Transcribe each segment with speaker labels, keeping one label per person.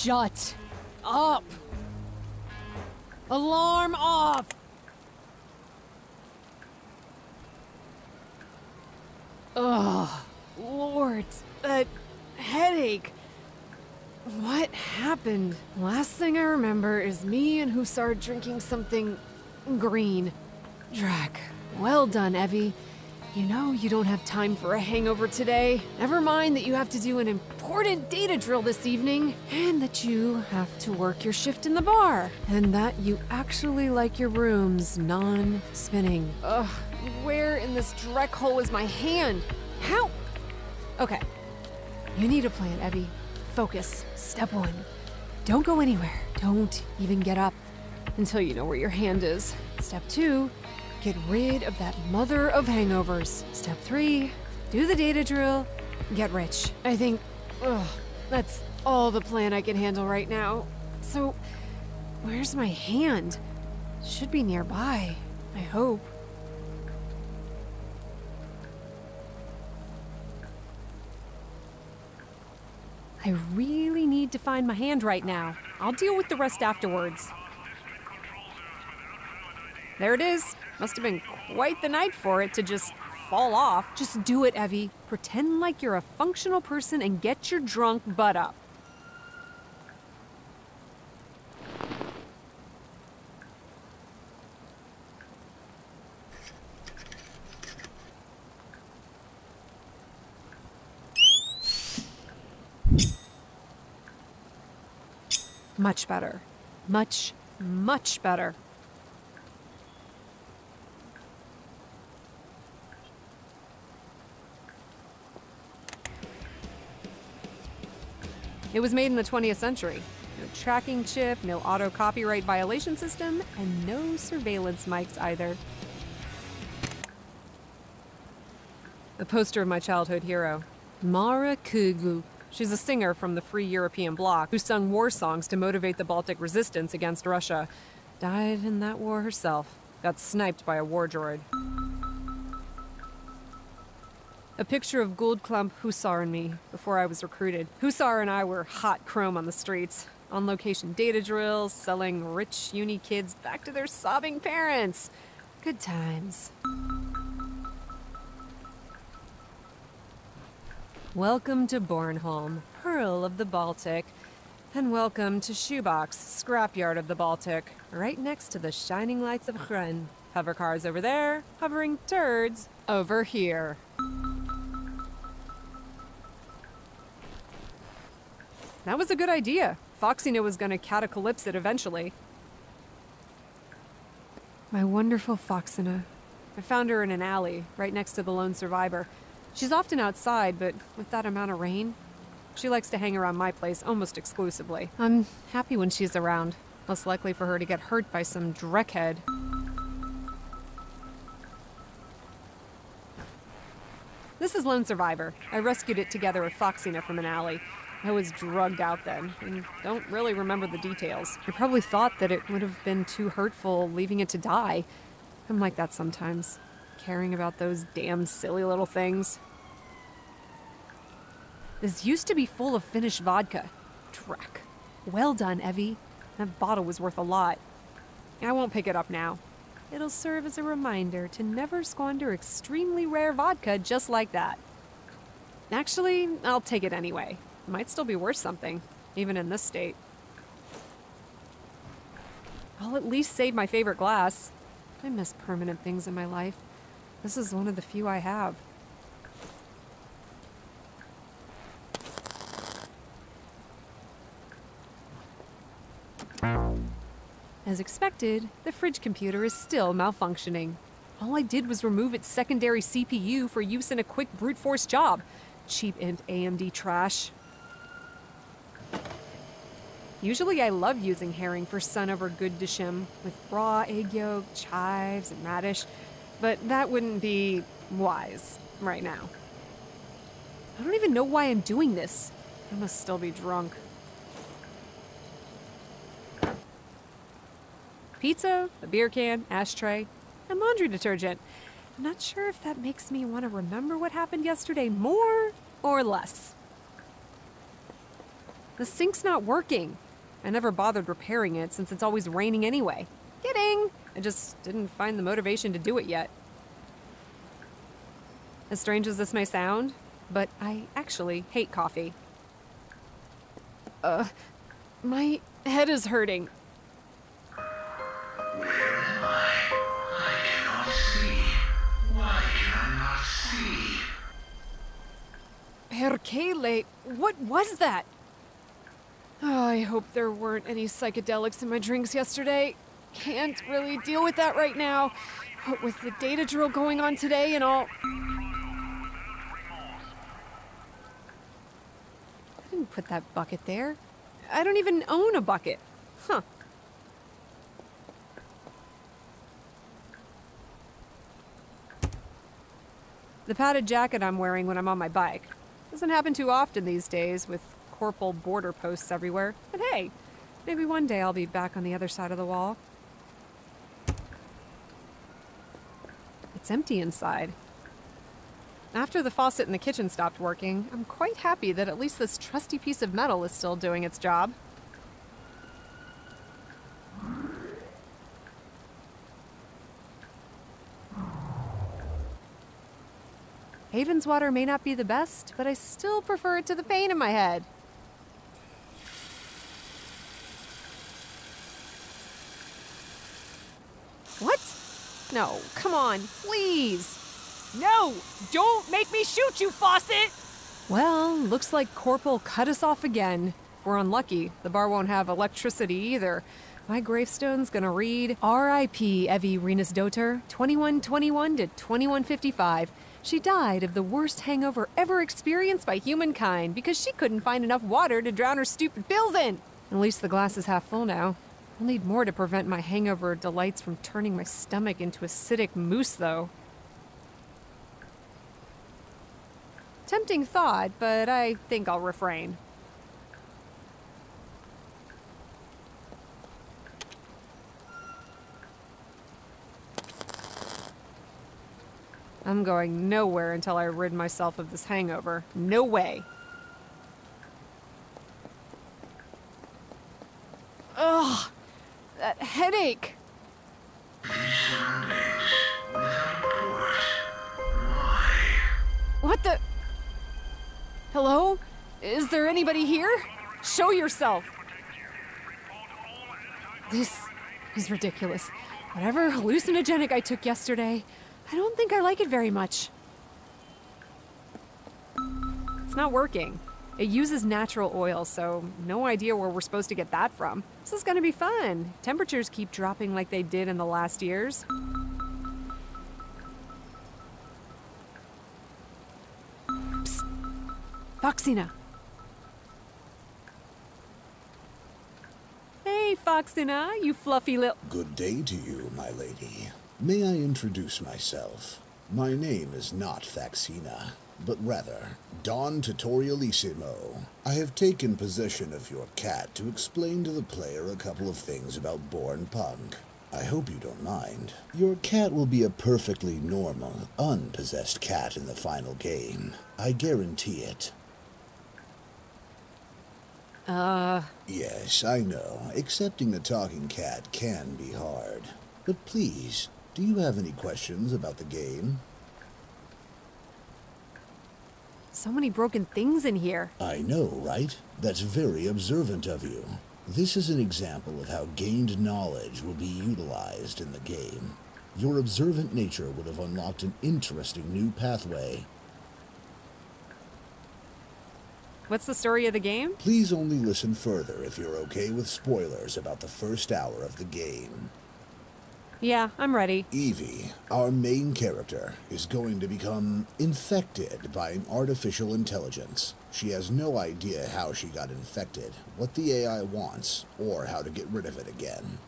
Speaker 1: Shut up! Alarm off! Ugh, Lord, that headache. What happened? Last thing I remember is me and Hussar drinking something green. Drac, well done, Evie. You know you don't have time for a hangover today. Never mind that you have to do an important data drill this evening, and that you have to work your shift in the bar, and that you actually like your rooms non-spinning. Ugh, where in this dreck hole is my hand? How? Okay, you need a plan, Evie. Focus. Step 1. Don't go anywhere. Don't even get up until you know where your hand is. Step 2. Get rid of that mother of hangovers. Step 3, do the data drill, get rich. I think, that's all the plan I can handle right now. So, where's my hand? Should be nearby, I hope. I really need to find my hand right now. I'll deal with the rest afterwards. There it is. Must have been quite the night for it to just fall off. Just do it, Evie. Pretend like you're a functional person and get your drunk butt up. Much better. Much, much better. It was made in the 20th century. No tracking chip, no auto copyright violation system, and no surveillance mics either. The poster of my childhood hero, Mara Kugu. She's a singer from the Free European Bloc who sung war songs to motivate the Baltic resistance against Russia. Died in that war herself. Got sniped by a war droid. A picture of Goldklump, Hussar, and me before I was recruited. Hussar and I were hot chrome on the streets. On-location data drills, selling rich uni kids back to their sobbing parents. Good times. Welcome to Bornholm, Pearl of the Baltic. And welcome to Shoebox, Scrapyard of the Baltic, right next to the shining lights of Hrun. Hover cars over there, hovering turds over here. That was a good idea. Foxina was gonna catacalypse it eventually. My wonderful Foxina. I found her in an alley, right next to the lone survivor. She's often outside, but with that amount of rain, she likes to hang around my place almost exclusively. I'm happy when she's around. Less likely for her to get hurt by some dreckhead. This is Lone Survivor. I rescued it together with Foxina from an alley. I was drugged out then, and don't really remember the details. I probably thought that it would have been too hurtful leaving it to die. I'm like that sometimes, caring about those damn silly little things. This used to be full of Finnish vodka. Drac. Well done, Evie. That bottle was worth a lot. I won't pick it up now. It'll serve as a reminder to never squander extremely rare vodka just like that. Actually, I'll take it anyway. Might still be worth something, even in this state. I'll at least save my favorite glass. I miss permanent things in my life. This is one of the few I have. As expected, the fridge computer is still malfunctioning. All I did was remove its secondary CPU for use in a quick brute force job. Cheap imp AMD trash. Usually I love using herring for sun over good dishim, with raw egg yolk, chives, and radish, but that wouldn't be wise right now. I don't even know why I'm doing this. I must still be drunk. Pizza, a beer can, ashtray, and laundry detergent. I'm not sure if that makes me want to remember what happened yesterday more or less. The sink's not working. I never bothered repairing it since it's always raining anyway. Kidding! I just didn't find the motivation to do it yet. As strange as this may sound, but I actually hate coffee. My head is hurting.
Speaker 2: Where am I? I cannot see. Why can I not see?
Speaker 1: Perkele, what was that? Oh, I hope there weren't any psychedelics in my drinks yesterday. Can't really deal with that right now. What with the data drill going on today and all. I didn't put that bucket there. I don't even own a bucket. Huh. The padded jacket I'm wearing when I'm on my bike. Doesn't happen too often these days with corporal border posts everywhere. But hey, maybe one day I'll be back on the other side of the wall. It's empty inside. After the faucet in the kitchen stopped working, I'm quite happy that at least this trusty piece of metal is still doing its job. Haven's water may not be the best, but I still prefer it to the pain in my head. What? No, come on, please.
Speaker 3: No! Don't make me shoot you, Fawcett!
Speaker 1: Well, looks like Corporal cut us off again. If we're unlucky, the bar won't have electricity either. My gravestone's gonna read, R.I.P. Evie Renasdotter, 2121 to 2155. She died of the worst hangover ever experienced by humankind because she couldn't find enough water to drown her stupid pills in. At least the glass is half full now. I'll need more to prevent my hangover delights from turning my stomach into acidic mousse, though. Tempting thought, but I think I'll refrain. I'm going nowhere until I rid myself of this hangover. No way. Ugh, that headache.
Speaker 2: These surroundings, without a port. Why?
Speaker 1: What the? Hello? Is there anybody here? Show yourself. This is ridiculous. Whatever hallucinogenic I took yesterday, I don't think I like it very much. It's not working. It uses natural oil, so no idea where we're supposed to get that from. This is gonna be fun. If temperatures keep dropping like they did in the last years. Psst. Foxina. Hey, Foxina, you fluffy little...
Speaker 4: Good day to you, my lady. May I introduce myself? My name is not Faxina, but rather Don Tutorialissimo. I have taken possession of your cat to explain to the player a couple of things about Born Punk. I hope you don't mind. Your cat will be a perfectly normal, unpossessed cat in the final game. I guarantee it. Yes, I know. Accepting a talking cat can be hard. But please, do you have any questions about the game?
Speaker 1: So many broken things in here.
Speaker 4: I know, right? That's very observant of you. This is an example of how gained knowledge will be utilized in the game. Your observant nature would have unlocked an interesting new pathway.
Speaker 1: What's the story of the game?
Speaker 4: Please only listen further if you're okay with spoilers about the first hour of the game.
Speaker 1: Yeah, I'm ready.
Speaker 4: Evie, our main character, is going to become infected by an artificial intelligence. She has no idea how she got infected, what the AI wants, or how to get rid of it again.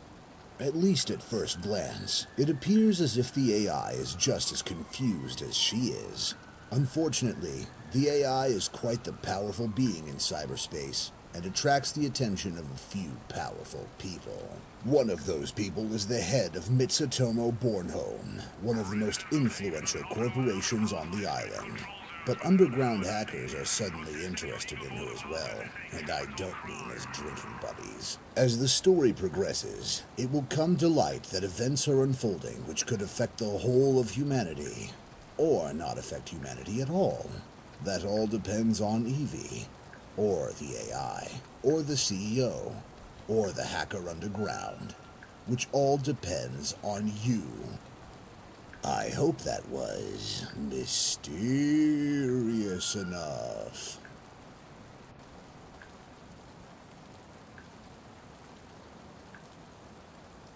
Speaker 4: At least at first glance, it appears as if the AI is just as confused as she is. Unfortunately, the AI is quite the powerful being in cyberspace, and attracts the attention of a few powerful people. One of those people is the head of Mitsutomo Bornholm, one of the most influential corporations on the island. But underground hackers are suddenly interested in her as well, and I don't mean as drinking buddies. As the story progresses, it will come to light that events are unfolding which could affect the whole of humanity, or not affect humanity at all. That all depends on Evie, or the AI, or the CEO, or the hacker underground, which all depends on you. I hope that was mysterious enough.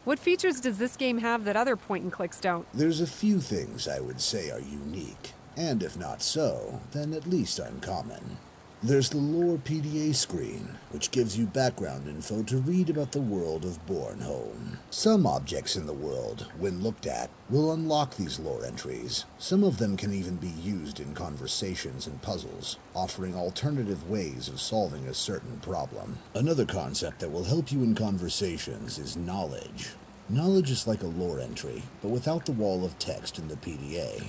Speaker 1: What features does this game have that other point-and-clicks don't?
Speaker 4: There's a few things I would say are unique, and if not so, then at least uncommon. There's the lore PDA screen, which gives you background info to read about the world of Bornholm. Some objects in the world, when looked at, will unlock these lore entries. Some of them can even be used in conversations and puzzles, offering alternative ways of solving a certain problem. Another concept that will help you in conversations is knowledge. Knowledge is like a lore entry, but without the wall of text in the PDA.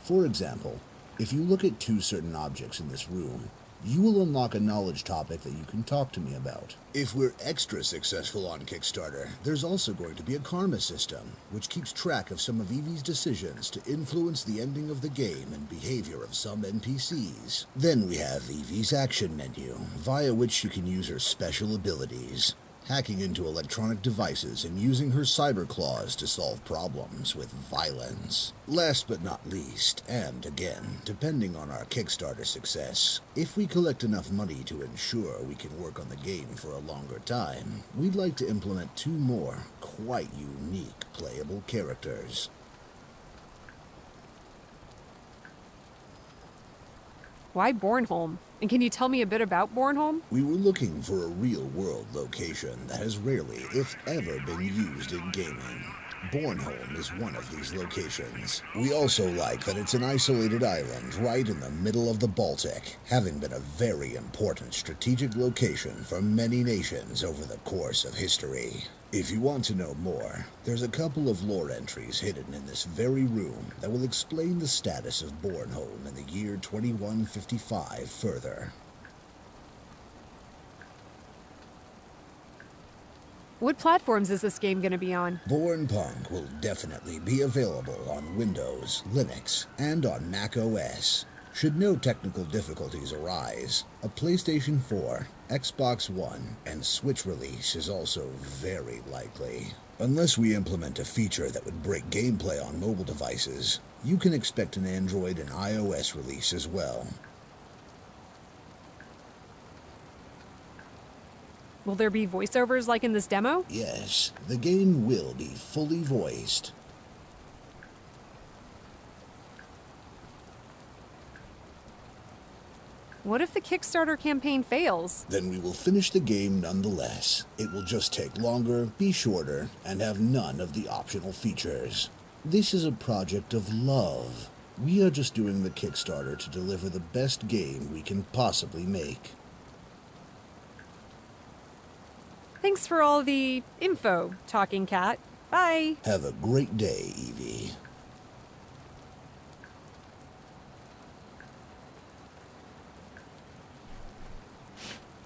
Speaker 4: For example, if you look at two certain objects in this room, you will unlock a knowledge topic that you can talk to me about. If we're extra successful on Kickstarter, there's also going to be a karma system, which keeps track of some of Evie's decisions to influence the ending of the game and behavior of some NPCs. Then we have Evie's action menu, via which you can use her special abilities, hacking into electronic devices and using her cyber claws to solve problems with violence. Last but not least, and again, depending on our Kickstarter success, if we collect enough money to ensure we can work on the game for a longer time, we'd like to implement 2 more quite unique playable characters.
Speaker 1: Why Bornholm? And can you tell me a bit about Bornholm?
Speaker 4: We were looking for a real-world location that has rarely, if ever, been used in gaming. Bornholm is one of these locations. We also like that it's an isolated island right in the middle of the Baltic, having been a very important strategic location for many nations over the course of history. If you want to know more, there's a couple of lore entries hidden in this very room that will explain the status of Bornholm in the year 2155 further.
Speaker 1: What platforms is this game going to be on?
Speaker 4: Cyberpunk will definitely be available on Windows, Linux, and on Mac OS. Should no technical difficulties arise, a PlayStation 4, Xbox One, and Switch release is also very likely. Unless we implement a feature that would break gameplay on mobile devices, you can expect an Android and iOS release as well.
Speaker 1: Will there be voiceovers like in this demo?
Speaker 4: Yes, the game will be fully voiced.
Speaker 1: What if the Kickstarter campaign fails?
Speaker 4: Then we will finish the game nonetheless. It will just take longer, be shorter, and have none of the optional features. This is a project of love. We are just doing the Kickstarter to deliver the best game we can possibly make.
Speaker 1: Thanks for all the info, Talking Cat. Bye.
Speaker 4: Have a great day, Evie.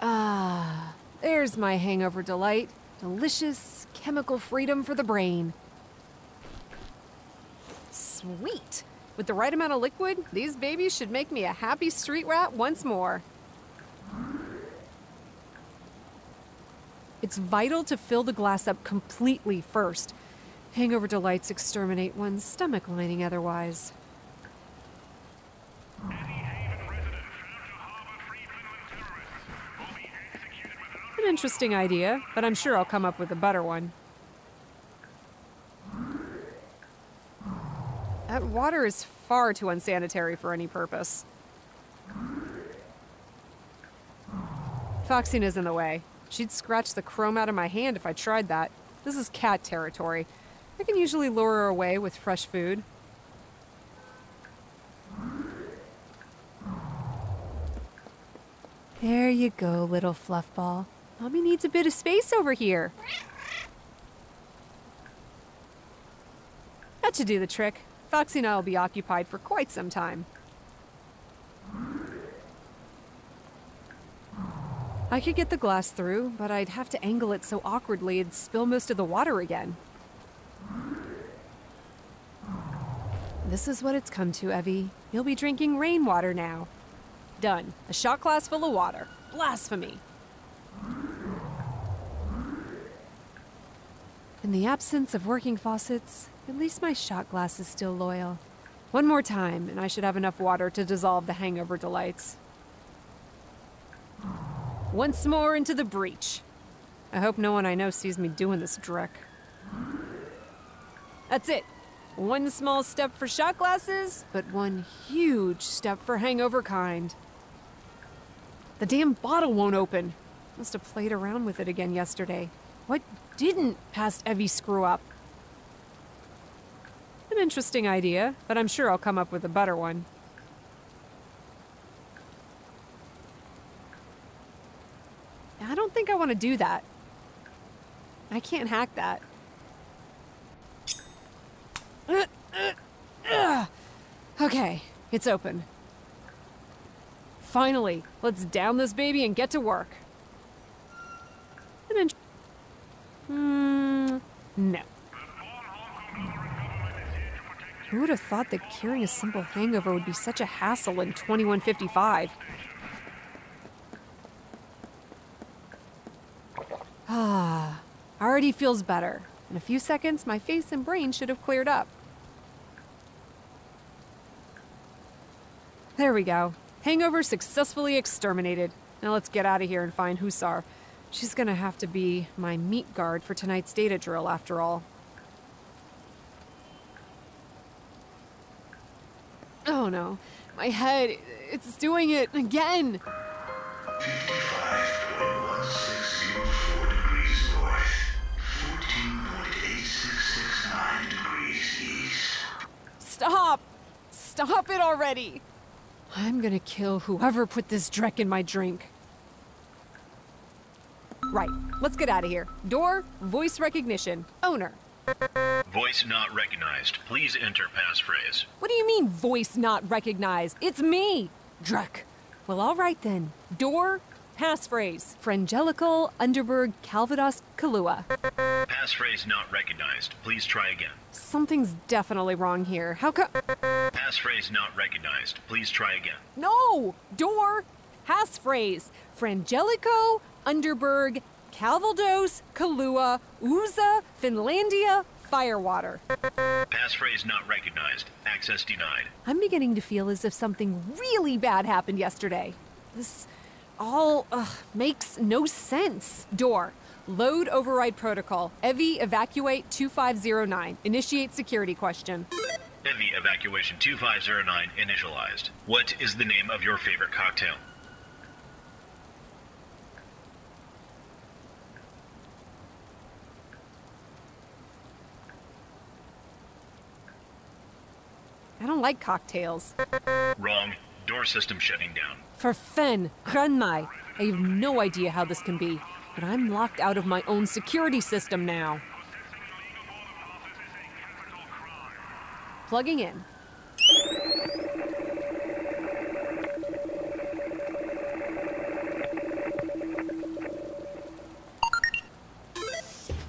Speaker 1: Ah, there's my hangover delight. Delicious chemical freedom for the brain. Sweet. With the right amount of liquid, these babies should make me a happy street rat once more. It's vital to fill the glass up completely first. Hangover delights exterminate one's stomach lining otherwise. An interesting idea, but I'm sure I'll come up with a better one. That water is far too unsanitary for any purpose. Foxina's in the way. She'd scratch the chrome out of my hand if I tried that. This is cat territory. I can usually lure her away with fresh food. There you go, little fluffball. Mommy needs a bit of space over here. That should do the trick. Foxy and I will be occupied for quite some time. I could get the glass through, but I'd have to angle it so awkwardly it'd spill most of the water again. This is what it's come to, Evie. You'll be drinking rainwater now. Done. A shot glass full of water. Blasphemy. In the absence of working faucets, at least my shot glass is still loyal. One more time, and I should have enough water to dissolve the hangover delights. Once more into the breach. I hope no one I know sees me doing this dreck. That's it. One small step for shot glasses, but one huge step for hangover kind. The damn bottle won't open. Must have played around with it again yesterday. What didn't past Evie screw up? An interesting idea, but I'm sure I'll come up with a better one. I don't think I want to do that. I can't hack that. Okay, it's open. Finally, let's down this baby and get to work. No. Who would have thought that curing a simple hangover would be such a hassle in 2155? Already feels better. In a few seconds, my face and brain should have cleared up. There we go. Hangover successfully exterminated. Now let's get out of here and find Hussar. She's gonna have to be my meat guard for tonight's data drill, after all. Oh no, my head, it's doing it again!
Speaker 2: 55.1604 degrees north, 14.8669 degrees east.
Speaker 1: Stop! Stop it already! I'm gonna kill whoever put this dreck in my drink. Right, let's get out of here. Door, voice recognition, owner.
Speaker 5: Voice not recognized. Please enter passphrase.
Speaker 1: What do you mean, voice not recognized? It's me! Dreck. Well, all right then. Door, passphrase. Frangelical, Underberg, Calvados, Kahlua.
Speaker 5: Passphrase not recognized. Please try again.
Speaker 1: Something's definitely wrong here. How co-
Speaker 5: Passphrase not recognized. Please try again.
Speaker 1: No! Door, passphrase. Frangelico, Underberg, Calvados, Kahlua, Uza, Finlandia, Firewater.
Speaker 5: Passphrase not recognized. Access denied.
Speaker 1: I'm beginning to feel as if something really bad happened yesterday. This all makes no sense. Door. Load override protocol. Evie evacuate 2509. Initiate security question.
Speaker 5: Evie evacuation 2509 initialized. What is the name of your favorite cocktail?
Speaker 1: I don't like cocktails.
Speaker 5: Wrong. Door system shutting down.
Speaker 1: For Fen, Kranmai. I have no idea how this can be, but I'm locked out of my own security system now. Plugging in.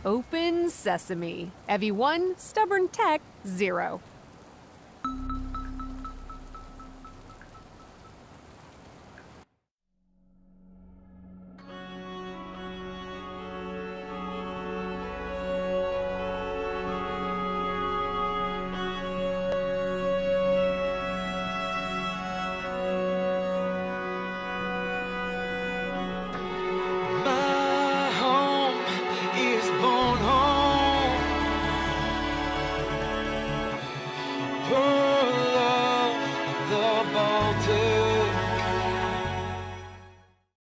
Speaker 1: Open sesame. Evie 1, stubborn tech 0.